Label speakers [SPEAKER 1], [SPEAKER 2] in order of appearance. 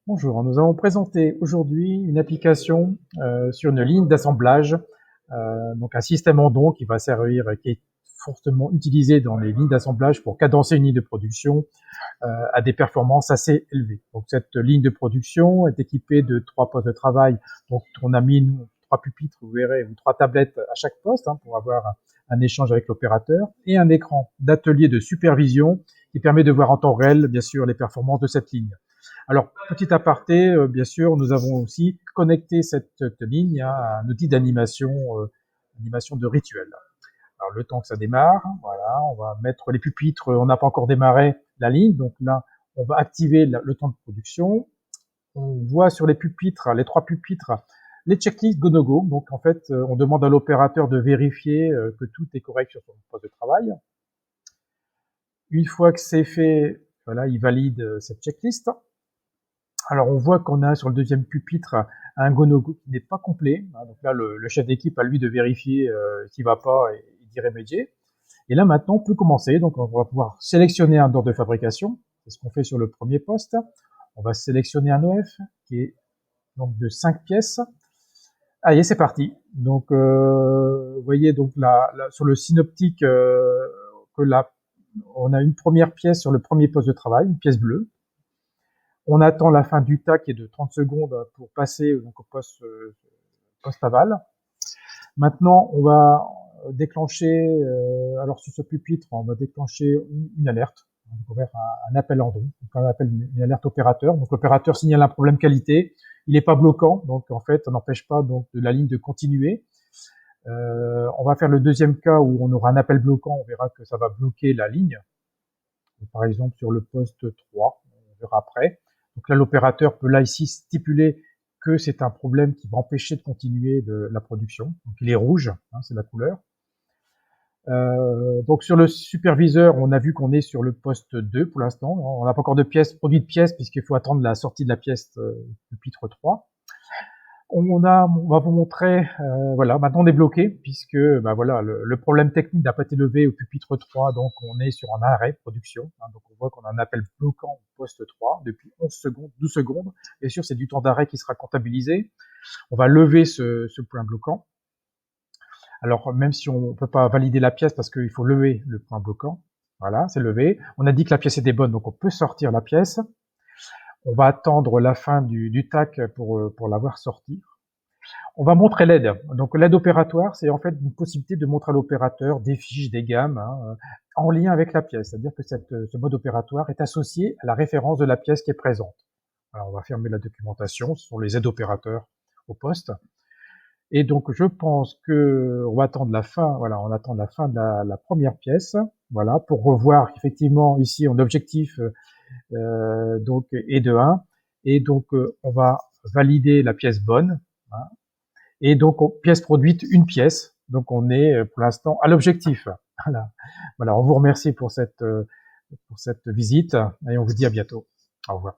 [SPEAKER 1] Bonjour, nous allons présenter aujourd'hui une application sur une ligne d'assemblage, donc un système Andon qui va servir, qui est fortement utilisé dans les lignes d'assemblage pour cadencer une ligne de production à des performances assez élevées. Donc cette ligne de production est équipée de 3 postes de travail, donc on a mis nous 3 pupitres, vous verrez, ou 3 tablettes à chaque poste pour avoir un échange avec l'opérateur, et un écran d'atelier de supervision qui permet de voir en temps réel, bien sûr, les performances de cette ligne. Alors, petit aparté, bien sûr, nous avons aussi connecté cette ligne à un outil d'animation, animation de rituel. Alors, le temps que ça démarre, voilà, on va mettre les pupitres, on n'a pas encore démarré la ligne, donc là, on va activer le temps de production. On voit sur les pupitres, les 3 pupitres, les checklists go no go. Donc, en fait, on demande à l'opérateur de vérifier que tout est correct sur son poste de travail. Une fois que c'est fait, voilà, il valide cette checklist. Alors, on voit qu'on a sur le deuxième pupitre un go no go qui n'est pas complet. Donc là, le chef d'équipe a lui de vérifier s'il va pas et d'y remédier. Et là, maintenant, on peut commencer. Donc, on va pouvoir sélectionner un ordre de fabrication. C'est ce qu'on fait sur le premier poste. On va sélectionner un OF qui est donc de 5 pièces. Allez, c'est parti. Donc, vous voyez donc sur le synoptique on a une première pièce sur le premier poste de travail, une pièce bleue. On attend la fin du tas qui est de 30 secondes pour passer donc, au poste aval. Maintenant, on va déclencher, alors sur ce pupitre, on va déclencher une alerte. On va faire un appel Andon, donc on appelle une alerte opérateur. Donc l'opérateur signale un problème qualité, il n'est pas bloquant, donc en fait, ça n'empêche pas donc de la ligne de continuer. On va faire le deuxième cas où on aura un appel bloquant, on verra que ça va bloquer la ligne. Donc, par exemple sur le poste 3, on verra après. Donc là, l'opérateur peut là ici stipuler que c'est un problème qui va empêcher de continuer la production. Donc il est rouge, c'est la couleur. Donc sur le superviseur, on a vu qu'on est sur le poste 2 pour l'instant. On n'a pas encore de produit de pièces puisqu'il faut attendre la sortie de la pièce pupitre 3. On va vous montrer, voilà, maintenant on est bloqué puisque voilà, le problème technique n'a pas été levé au pupitre 3, donc on est sur un arrêt de production. Donc on voit qu'on a un appel bloquant au poste 3 depuis 11 secondes, 12 secondes. Bien sûr, c'est du temps d'arrêt qui sera comptabilisé. On va lever ce point bloquant. Alors, même si on ne peut pas valider la pièce parce qu'il faut lever le point bloquant, voilà, c'est levé. On a dit que la pièce était bonne, donc on peut sortir la pièce. On va attendre la fin du TAC pour la voir sortir. On va montrer l'aide. Donc l'aide opératoire, c'est en fait une possibilité de montrer à l'opérateur des fiches, des gammes, en lien avec la pièce. C'est-à-dire que ce mode opératoire est associé à la référence de la pièce qui est présente. Alors on va fermer la documentation, ce sont les aides opérateurs au poste. Et donc, je pense que on va attendre la fin, voilà, on attend la fin de la première pièce, voilà, pour revoir effectivement ici en objectif donc est de 1, et donc on va valider la pièce bonne, et donc pièce produite une pièce, donc on est pour l'instant à l'objectif. Voilà, on vous remercie pour cette visite et on vous dit à bientôt. Au revoir.